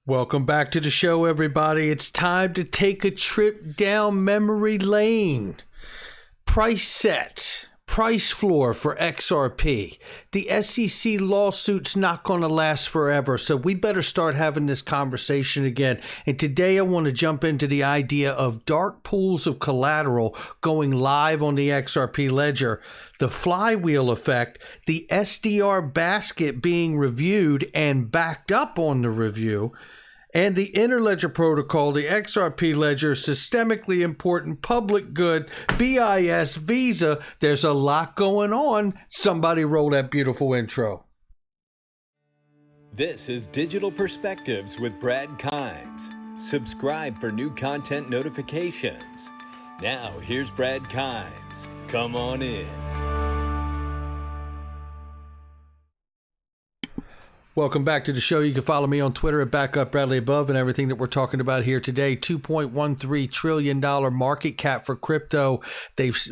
Welcome back to the show, everybody. It's time to take a trip down memory lane. Price set, price floor for XRP. The SEC lawsuit's not going to last forever, so we better start having this conversation again. And today I want to jump into the idea of dark pools of collateral going live on the XRP ledger, the flywheel effect, the SDR basket being reviewed and backed up on the review, and the interledger protocol, the XRP ledger, systemically important, public good, BIS, Visa. There's a lot going on. Somebody roll that beautiful intro. This is Digital Perspectives with Brad Kimes. Subscribe for new content notifications. Now, here's Brad Kimes. Come on in. Welcome back to the show. You can follow me on Twitter at BackupBradleyAbove, and everything that we're talking about here today. $2.13 trillion market cap for crypto.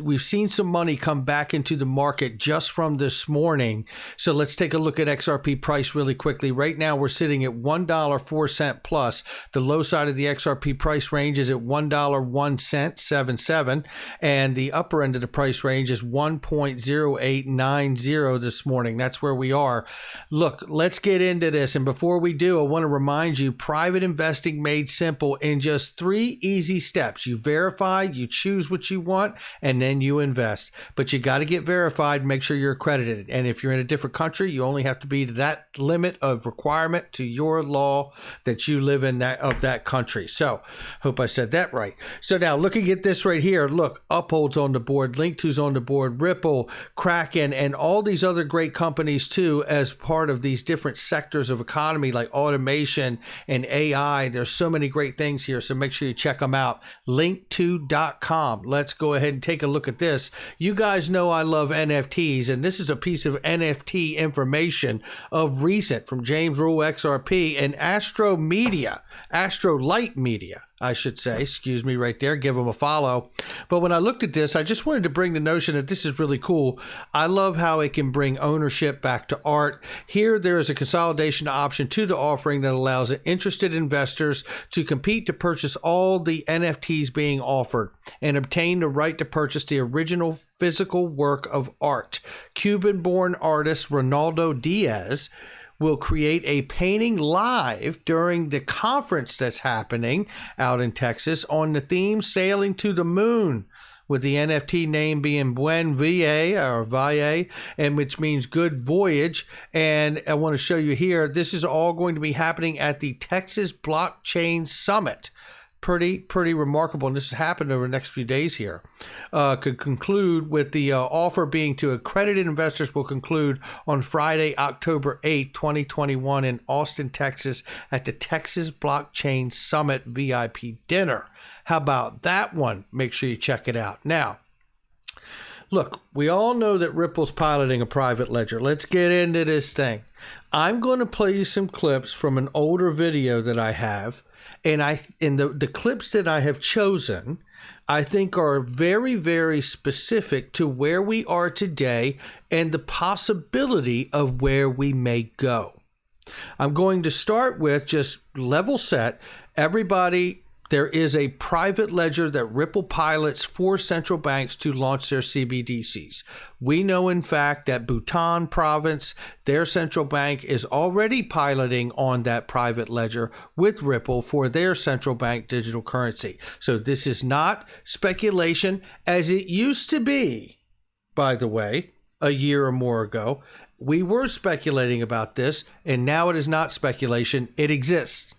We've seen some money come back into the market just from this morning. So let's take a look at XRP price really quickly. Right now we're sitting at $1.04 plus. The low side of the XRP price range is at $1.0177, and the upper end of the price range is 1.0890 this morning. That's where we are. Look, let's get into this, and before we do, I want to remind you, private investing made simple in just 3 easy steps. You verify, you choose what you want, and then you invest. But you got to get verified, make sure you're accredited. And if you're in a different country, you only have to be to that limit of requirement to your law that you live in that country. So hope I said that right. So now looking at this right here, look, Uphold's on the board, Link2's on the board, Ripple, Kraken, and all these other great companies too, as part of these different sectors of economy like automation and AI. There's so many great things here, so make sure you check them out. Link2.com. Let's go ahead and take a look at this. You guys know I love NFTs, and this is a piece of NFT information of recent from James Rule XRP and Astrolight Media, I should say. Excuse me right there. Give them a follow. But when I looked at this, I just wanted to bring the notion that this is really cool. I love how it can bring ownership back to art. Here, there is a consolidation option to the offering that allows interested investors to compete to purchase all the NFTs being offered and obtain the right to purchase the original physical work of art. Cuban-born artist Ronaldo Diaz will create a painting live during the conference that's happening out in Texas on the theme Sailing to the Moon, with the NFT name being Buen Viaje, or Valle, and which means good voyage. And I want to show you here, this is all going to be happening at the Texas Blockchain Summit. Pretty remarkable, and this has happened over the next few days here. Could conclude with the offer being to accredited investors will conclude on Friday, October 8, 2021 in Austin, Texas at the Texas Blockchain Summit VIP dinner. How about that one? Make sure you check it out. Now, look, we all know that Ripple's piloting a private ledger. Let's get into this thing. I'm going to play you some clips from an older video that I have. And the clips that I have chosen, I think are very, very specific to where we are today and the possibility of where we may go. I'm going to start with just level set. Everybody, there is a private ledger that Ripple pilots for central banks to launch their CBDCs. We know, in fact, that Bhutan province, their central bank is already piloting on that private ledger with Ripple for their central bank digital currency. So this is not speculation as it used to be, by the way, a year or more ago. We were speculating about this, and now it is not speculation. It exists.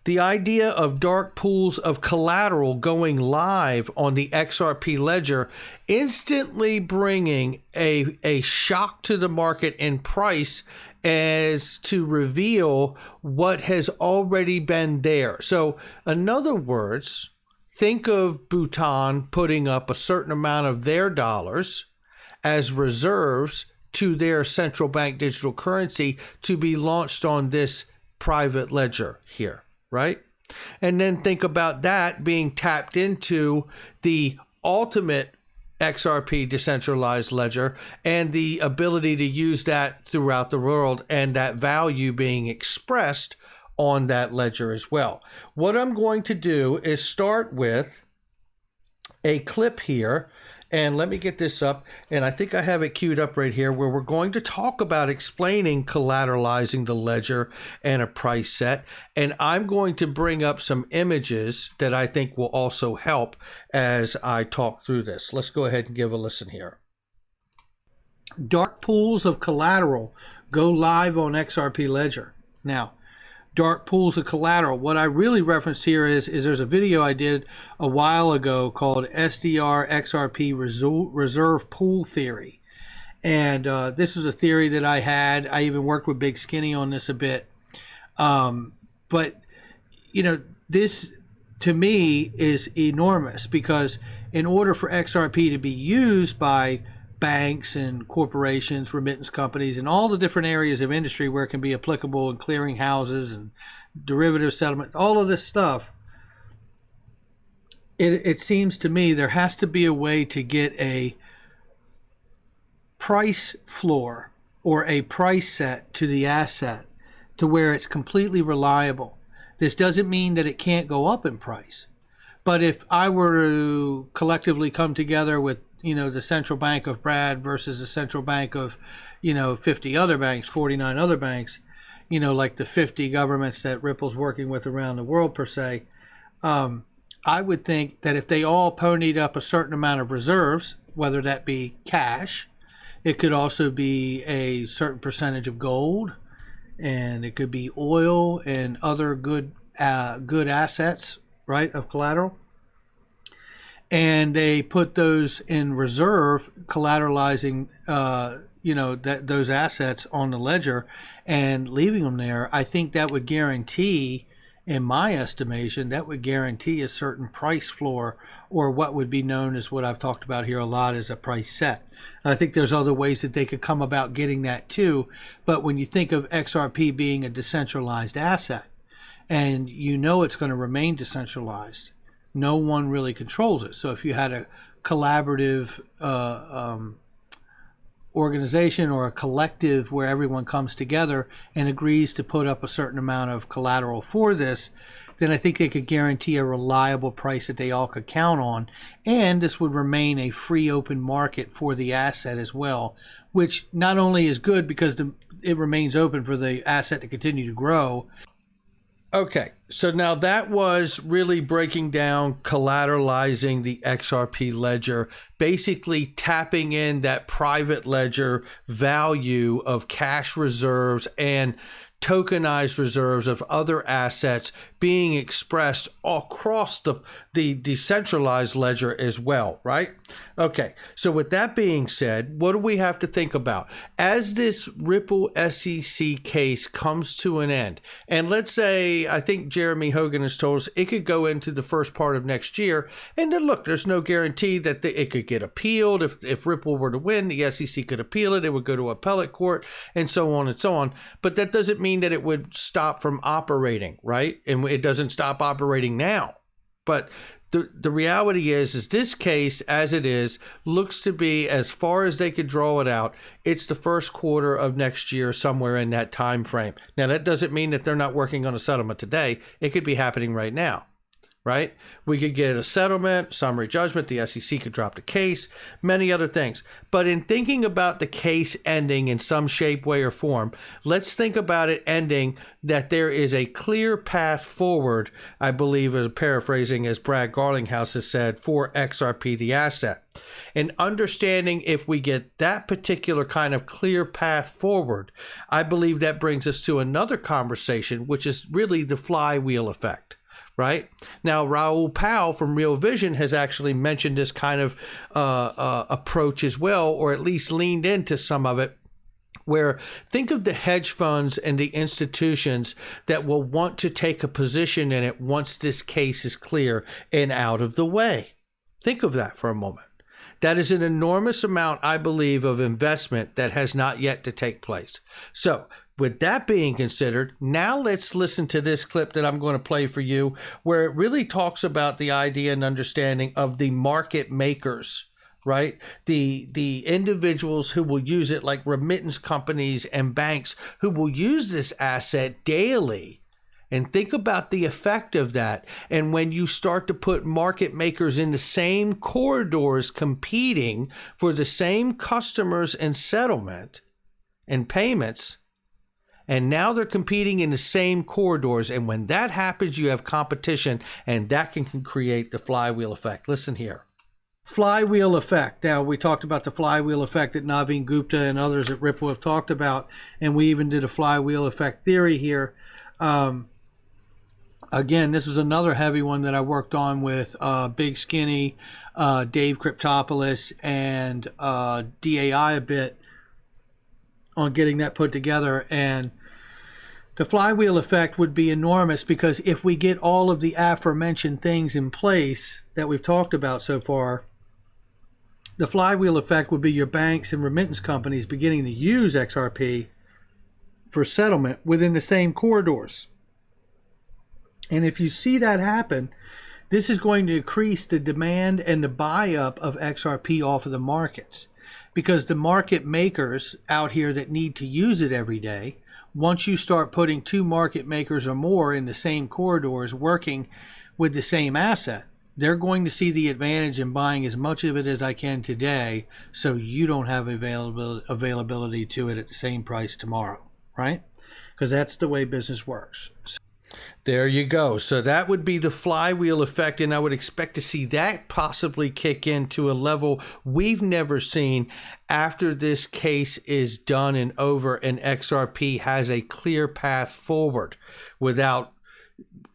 The idea of dark pools of collateral going live on the XRP ledger, instantly bringing a shock to the market in price as to reveal what has already been there. So in other words, think of Bhutan putting up a certain amount of their dollars as reserves to their central bank digital currency to be launched on this private ledger here. Right? And then think about that being tapped into the ultimate XRP decentralized ledger and the ability to use that throughout the world, and that value being expressed on that ledger as well. What I'm going to do is start with a clip here. And let me get this up, and I think I have it queued up right here, where we're going to talk about explaining collateralizing the ledger and a price set. And I'm going to bring up some images that I think will also help as I talk through this. Let's go ahead and give a listen here. Dark pools of collateral go live on XRPLedger. Now, dark pools of collateral. What I really referenced here is there's a video I did a while ago called SDR XRP Reserve Pool Theory. And this is a theory that I had. I even worked with Big Skinny on this a bit. But, you know, this to me is enormous, because in order for XRP to be used by banks and corporations, remittance companies, and all the different areas of industry where it can be applicable, in clearing houses and derivative settlement, all of this stuff, it seems to me there has to be a way to get a price floor or a price set to the asset to where it's completely reliable. This doesn't mean that it can't go up in price. But if I were to collectively come together with, you know, the central bank of Brad versus the central bank of, you know, 50 other banks, 49 other banks, you know, like the 50 governments that Ripple's working with around the world per se, I would think that if they all ponied up a certain amount of reserves, whether that be cash, it could also be a certain percentage of gold, and it could be oil and other good assets, right, of collateral. And they put those in reserve, collateralizing, you know, those assets on the ledger and leaving them there. I think that would guarantee, in my estimation, that would guarantee a certain price floor, or what would be known as, what I've talked about here a lot, as a price set. I think there's other ways that they could come about getting that too. But when you think of XRP being a decentralized asset, and you know it's going to remain decentralized, no one really controls it. So if you had a collaborative organization or a collective where everyone comes together and agrees to put up a certain amount of collateral for this, then I think they could guarantee a reliable price that they all could count on. And this would remain a free open market for the asset as well, which not only is good because it remains open for the asset to continue to grow. Okay, so now that was really breaking down collateralizing the XRP ledger, basically tapping in that private ledger value of cash reserves and tokenized reserves of other assets being expressed across the decentralized ledger as well, right? Okay, so with that being said, what do we have to think about? As this Ripple SEC case comes to an end, and let's say, I think Jeremy Hogan has told us it could go into the first part of next year, and then look, there's no guarantee that it could get appealed. If Ripple were to win, the SEC could appeal it, it would go to appellate court, and so on and so on. But that doesn't mean that it would stop from operating, right? And it doesn't stop operating now. But the reality is this case, as it is, looks to be, as far as they could draw it out, it's the first quarter of next year, somewhere in that time frame. Now, that doesn't mean that they're not working on a settlement today. It could be happening right now, right? We could get a settlement, summary judgment, the SEC could drop the case, many other things. But in thinking about the case ending in some shape, way, or form, let's think about it ending that there is a clear path forward, I believe, as paraphrasing as Brad Garlinghouse has said, for XRP, the asset. And understanding if we get that particular kind of clear path forward, I believe that brings us to another conversation, which is really the flywheel effect. Right now, Raoul Pal from Real Vision has actually mentioned this kind of approach as well, or at least leaned into some of it, where think of the hedge funds and the institutions that will want to take a position in it once this case is clear and out of the way. Think of that for a moment. That is an enormous amount, I believe, of investment that has not yet to take place. So with that being considered, now let's listen to this clip that I'm going to play for you, where it really talks about the idea and understanding of the market makers, right? The individuals who will use it, like remittance companies and banks, who will use this asset daily And think about the effect of that. And when you start to put market makers in the same corridors competing for the same customers and settlement and payments, and now they're competing in the same corridors. And when that happens, you have competition, and that can create the flywheel effect. Listen here. Flywheel effect. Now, we talked about the flywheel effect that Naveen Gupta and others at Ripple have talked about, and we even did a flywheel effect theory here. Again, this is another heavy one that I worked on with Big Skinny, Dave Cryptopoulos, and DAI a bit on getting that put together. And the flywheel effect would be enormous, because if we get all of the aforementioned things in place that we've talked about so far, the flywheel effect would be your banks and remittance companies beginning to use XRP for settlement within the same corridors. And if you see that happen, this is going to increase the demand and the buy-up of XRP off of the markets, because the market makers out here that need to use it every day, once you start putting two market makers or more in the same corridors working with the same asset, they're going to see the advantage in buying as much of it as I can today, so you don't have availability to it at the same price tomorrow, right? Because that's the way business works. There you go. So that would be the flywheel effect, and I would expect to see that possibly kick into a level we've never seen after this case is done and over and XRP has a clear path forward without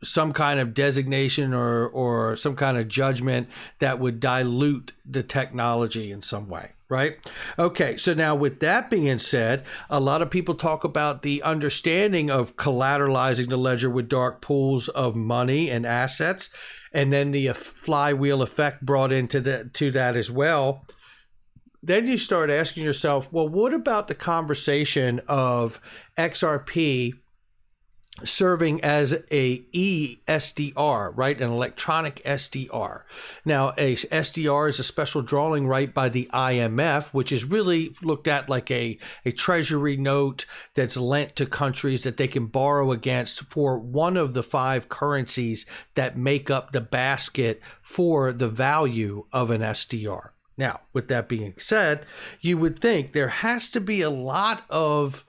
some kind of designation or some kind of judgment that would dilute the technology in some way. Right? Okay, so now with that being said, a lot of people talk about the understanding of collateralizing the ledger with dark pools of money and assets, and then the flywheel effect brought into that as well. Then you start asking yourself, well, what about the conversation of XRP serving as a E-SDR, right? An electronic SDR. Now, a SDR is a special drawing right by the IMF, which is really looked at like a treasury note that's lent to countries that they can borrow against for one of the 5 currencies that make up the basket for the value of an SDR. Now, with that being said, you would think there has to be a lot of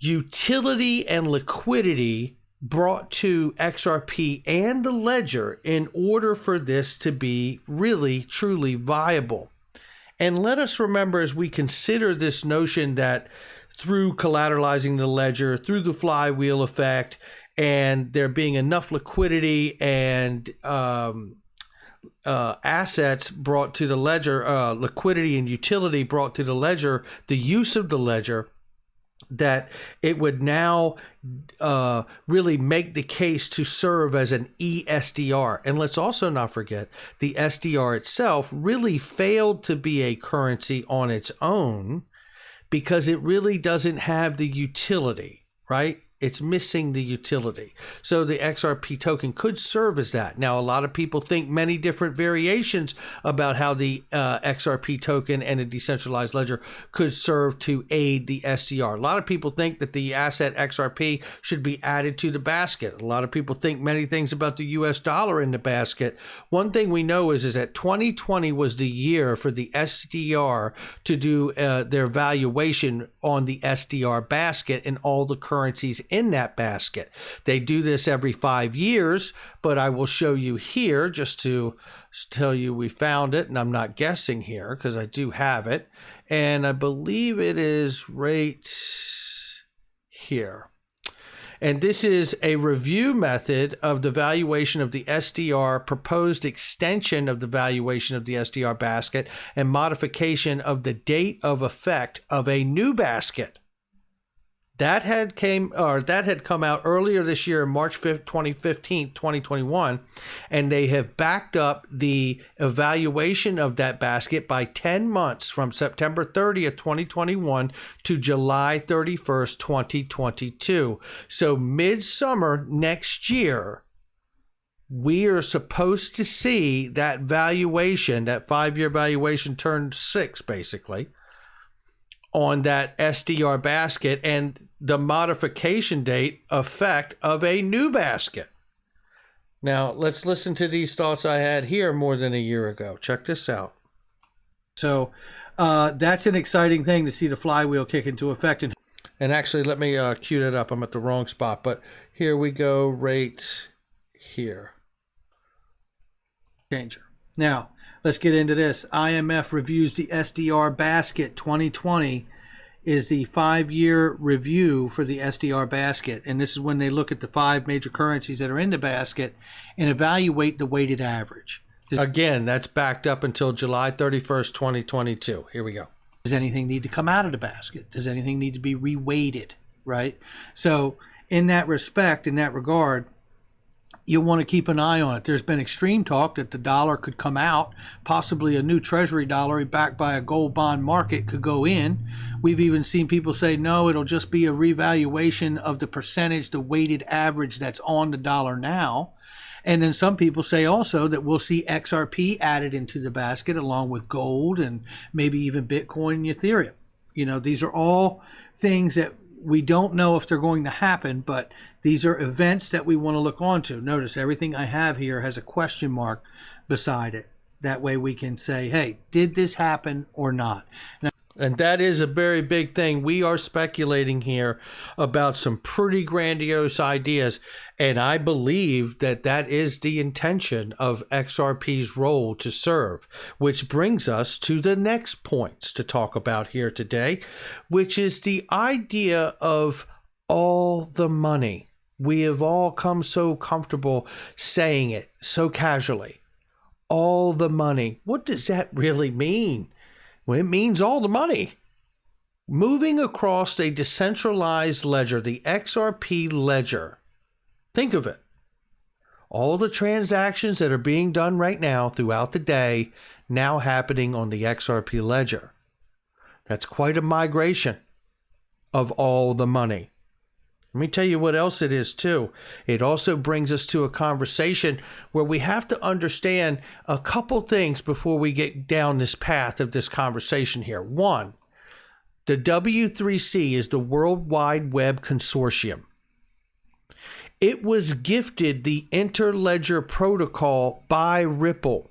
utility and liquidity brought to XRP and the ledger in order for this to be really, truly viable. And let us remember, as we consider this notion that through collateralizing the ledger, through the flywheel effect, and there being enough liquidity and assets brought to the ledger, liquidity and utility brought to the ledger, the use of the ledger, that it would now really make the case to serve as an E-SDR. And let's also not forget, the SDR itself really failed to be a currency on its own because it really doesn't have the utility, right? It's missing the utility. So the XRP token could serve as that. Now, a lot of people think many different variations about how the XRP token and a decentralized ledger could serve to aid the SDR. A lot of people think that the asset XRP should be added to the basket. A lot of people think many things about the US dollar in the basket. One thing we know is that 2020 was the year for the SDR to do their valuation on the SDR basket and all the currencies in that basket. They do this every 5 years, but I will show you here just to tell you we found it, and I'm not guessing here because I do have it, and I believe it is right here. And this is a review method of the valuation of the SDR, proposed extension of the valuation of the SDR basket, and modification of the date of effect of a new basket. That had come out earlier this year, March 5th, 2021, and they have backed up the evaluation of that basket by 10 months from September 30th, 2021 to July 31st, 2022. So midsummer next year, we are supposed to see that valuation, that 5-year valuation turned 6, basically, on that SDR basket. And the modification date effect of a new basket. Now, let's listen to these thoughts I had here more than a year ago. Check this out. So that's an exciting thing to see the flywheel kick into effect. And actually, let me cue that up. I'm at the wrong spot, but here we go right here. Changer. Now, let's get into this. IMF reviews the SDR basket 2020 is the 5-year review for the SDR basket. And this is when they look at the 5 major currencies that are in the basket and evaluate the weighted average. Again, that's backed up until July 31st, 2022. Here we go. Does anything need to come out of the basket? Does anything need to be reweighted, right? So in that respect, in that regard, you'll want to keep an eye on it. There's been extreme talk that the dollar could come out, possibly a new treasury dollar backed by a gold bond market could go in. We've even seen people say, no, it'll just be a revaluation of the percentage, the weighted average that's on the dollar now. And then some people say also that we'll see XRP added into the basket along with gold and maybe even Bitcoin and Ethereum. You know, these are all things that we don't know if they're going to happen, but these are events that we want to look onto. Notice everything I have here has a question mark beside it. That way we can say, hey, did this happen or not? Now, and that is a very big thing. We are speculating here about some pretty grandiose ideas. And I believe that that is the intention of XRP's role to serve, which brings us to the next points to talk about here today, which is the idea of all the money. We have all come so comfortable saying it so casually. All the money. What does that really mean? Well, it means all the money. Moving across a decentralized ledger, the XRPLedger. Think of it. All the transactions that are being done right now throughout the day, now happening on the XRPLedger. That's quite a migration of all the money. Let me tell you what else it is too. It also brings us to a conversation where we have to understand a couple things before we get down this path of this conversation here. One, the W3C is the World Wide Web Consortium. It was gifted the Interledger protocol by Ripple,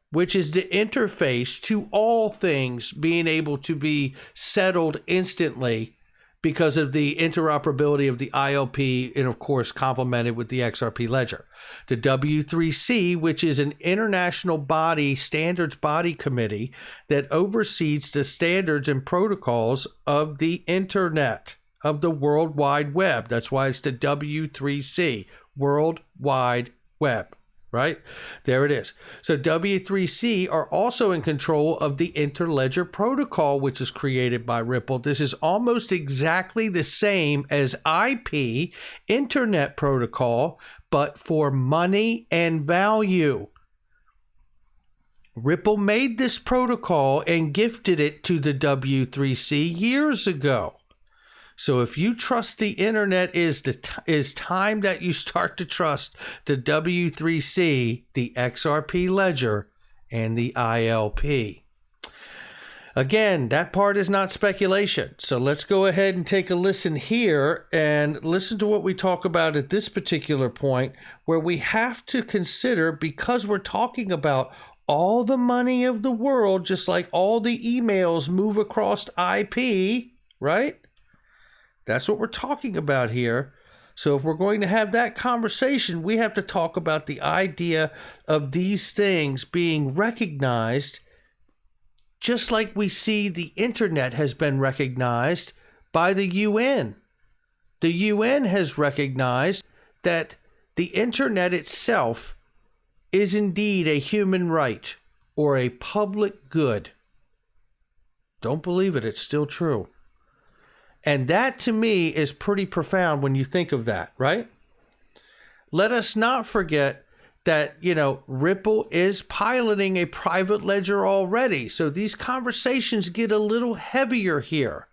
which is the interface to all things being able to be settled instantly because of the interoperability of the ILP and, of course, complemented with the XRPLedger. The W3C, which is an international body, standards body committee that oversees the standards and protocols of the internet, of the World Wide Web. That's why it's the W3C, World Wide Web. Right? There it is. So W3C are also in control of the Interledger protocol, which is created by Ripple. This is almost exactly the same as IP, Internet Protocol, but for money and value. Ripple made this protocol and gifted it to the W3C years ago. So if you trust the internet is time that you start to trust the W3C, the XRPLedger, and the ILP. Again, that part is not speculation. So let's go ahead and take a listen here and listen to what we talk about at this particular point, where we have to consider, because we're talking about all the money of the world, just like all the emails move across IP, right? That's what we're talking about here. So if we're going to have that conversation, we have to talk about the idea of these things being recognized, just like we see the internet has been recognized by the UN. The UN has recognized that the internet itself is indeed a human right or a public good. Don't believe it, it's still true. And that, to me, is pretty profound when you think of that, right? Let us not forget that, Ripple is piloting a private ledger already. So these conversations get a little heavier here,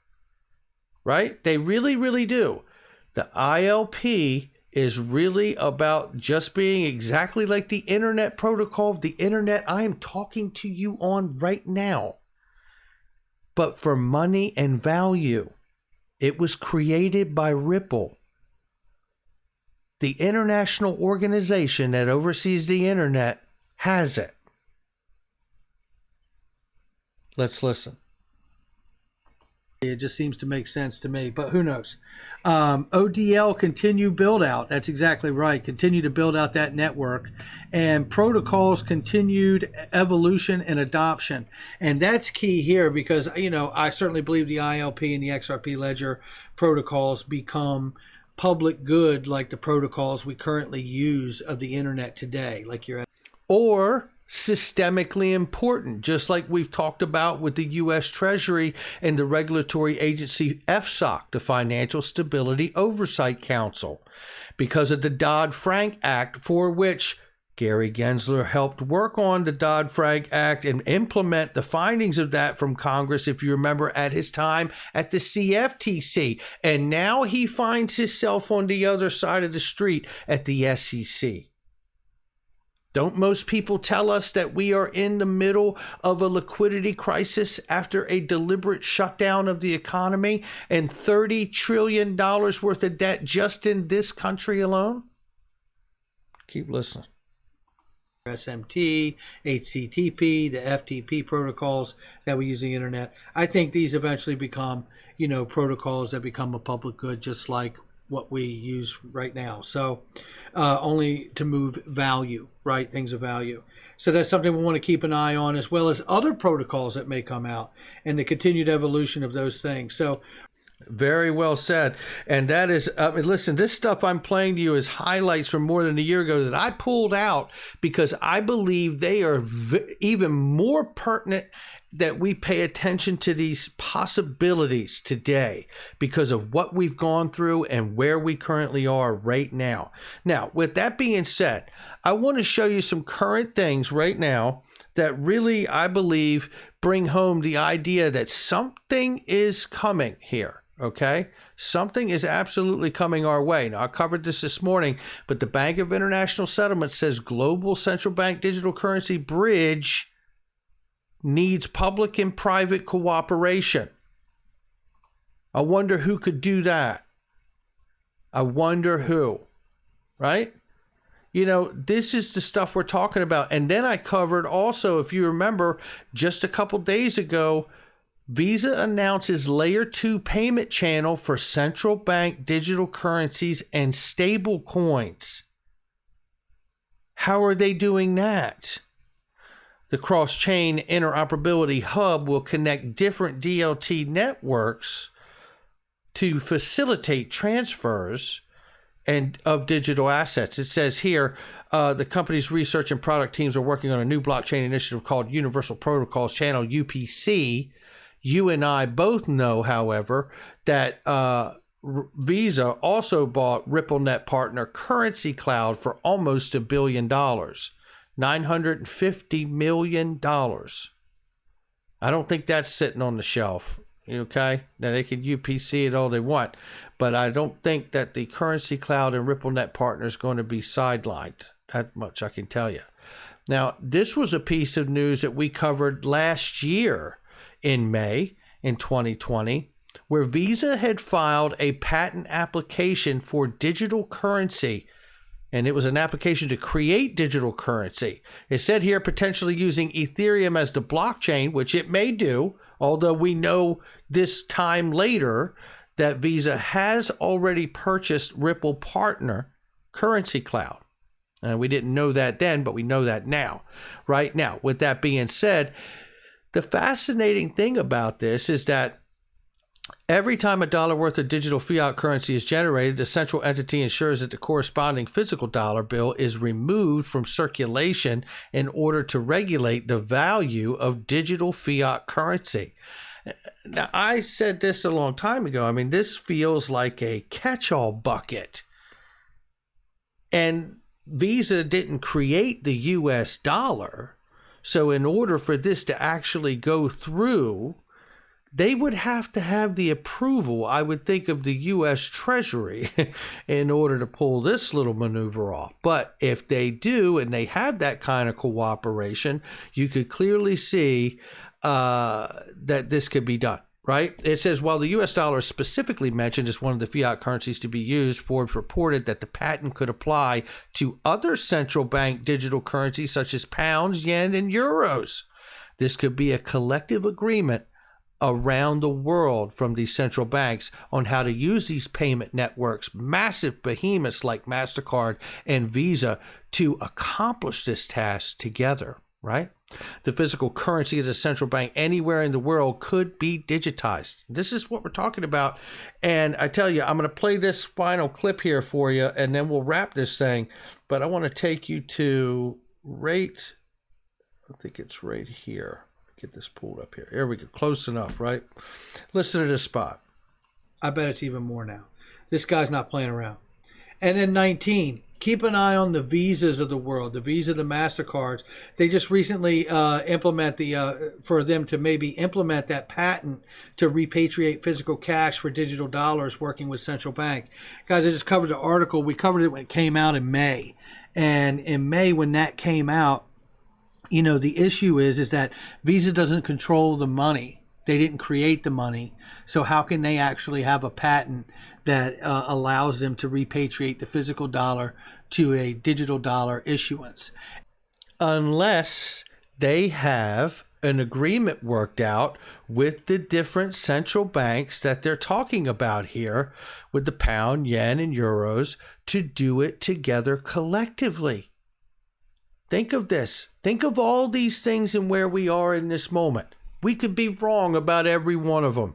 right? They really, really do. The ILP is really about just being exactly like the internet protocol of the internet I am talking to you on right now, but for money and value. It was created by Ripple, the international organization that oversees the internet. Has it. Let's listen. It just seems to make sense to me, but who knows? ODL continue build out. That's exactly right. Continue to build out that network, and protocols continued evolution and adoption. And that's key here because, I certainly believe the ILP and the XRP-Ledger protocols become public good like the protocols we currently use of the internet today, or systemically important, just like we've talked about with the U.S. Treasury and the regulatory agency FSOC, the Financial Stability Oversight Council, because of the Dodd-Frank Act, for which Gary Gensler helped work on the Dodd-Frank Act and implement the findings of that from Congress, if you remember, at his time at the CFTC. And now he finds himself on the other side of the street at the SEC. Don't most people tell us that we are in the middle of a liquidity crisis after a deliberate shutdown of the economy and $30 trillion worth of debt just in this country alone? Keep listening. SMT, HTTP, the FTP protocols that we use on the internet. I think these eventually become, protocols that become a public good, just like what we use right now. So only to move value, right? Things of value. So that's something we want to keep an eye on, as well as other protocols that may come out and the continued evolution of those things. So very well said. And that is, listen, this stuff I'm playing to you is highlights from more than a year ago that I pulled out because I believe they are even more pertinent that we pay attention to these possibilities today because of what we've gone through and where we currently are right now. Now, with that being said, I want to show you some current things right now that really, I believe, bring home the idea that something is coming here. Okay, something is absolutely coming our way. Now, I covered this morning, but the Bank of International Settlements says global central bank digital currency bridge needs public and private cooperation. I wonder who could do that. I wonder who, right? This is the stuff we're talking about. And then I covered also, if you remember, just a couple days ago, Visa announces Layer 2 payment channel for central bank digital currencies and stable coins. How are they doing that? The cross-chain interoperability hub will connect different DLT networks to facilitate transfers and of digital assets. It says here, the company's research and product teams are working on a new blockchain initiative called Universal Protocols Channel, UPC. You and I both know, however, that Visa also bought RippleNet partner Currency Cloud for almost $1 billion. $950 million. I don't think that's sitting on the shelf. Okay? Now they can UPC it all they want, but I don't think that the Currency Cloud and RippleNet partner is going to be sidelined. That much I can tell you. Now, this was a piece of news that we covered last year in May in 2020, where Visa had filed a patent application for digital currency. And it was an application to create digital currency. It said here potentially using Ethereum as the blockchain, which it may do, although we know this time later that Visa has already purchased Ripple partner Currency Cloud. And we didn't know that then, but we know that now. Right now, with that being said, the fascinating thing about this is that every time $1 worth of digital fiat currency is generated, the central entity ensures that the corresponding physical dollar bill is removed from circulation in order to regulate the value of digital fiat currency. Now, I said this a long time ago. This feels like a catch-all bucket. And Visa didn't create the US dollar. So in order for this to actually go through, they would have to have the approval, I would think, of the U.S. Treasury in order to pull this little maneuver off. But if they do and they have that kind of cooperation, you could clearly see that this could be done, right? It says, while the US dollar is specifically mentioned as one of the fiat currencies to be used, Forbes reported that the patent could apply to other central bank digital currencies such as pounds, yen, and euros. This could be a collective agreement around the world from these central banks on how to use these payment networks, massive behemoths like MasterCard and Visa, to accomplish this task together, right? The physical currency of the central bank anywhere in the world could be digitized. This is what we're talking about. And I tell you, I'm going to play this final clip here for you, and then we'll wrap this thing. But I want to take you to I think it's right here. Get this pulled up here. Here we go. Close enough, right? Listen to this spot. I bet it's even more now. This guy's not playing around. And then 19, keep an eye on the Visas of the world, the Visa, the MasterCards. They just recently for them to maybe implement that patent to repatriate physical cash for digital dollars, working with central bank. Guys, I just covered the article. We covered it when it came out in May. And in May, when that came out, you know, the issue is that Visa doesn't control the money. They didn't create the money. So how can they actually have a patent that allows them to repatriate the physical dollar to a digital dollar issuance? Unless they have an agreement worked out with the different central banks that they're talking about here, with the pound, yen, and euros, to do it together collectively. Think of this. Think of all these things and where we are in this moment. We could be wrong about every one of them.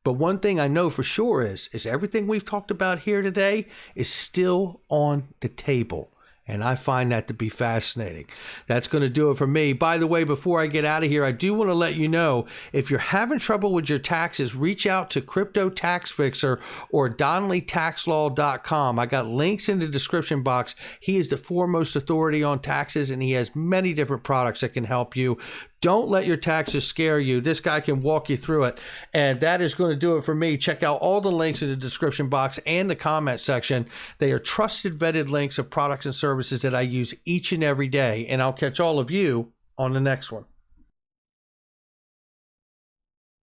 But one thing I know for sure is everything we've talked about here today is still on the table. And I find that to be fascinating. That's going to do it for me. By the way, before I get out of here, I do want to let you know, if you're having trouble with your taxes, reach out to Crypto Tax Fixer or DonnellyTaxLaw.com. I got links in the description box. He is the foremost authority on taxes, and he has many different products that can help you. Don't let your taxes scare you. This guy can walk you through it. And that is going to do it for me. Check out all the links in the description box and the comment section. They are trusted, vetted links of products and services that I use each and every day. And I'll catch all of you on the next one.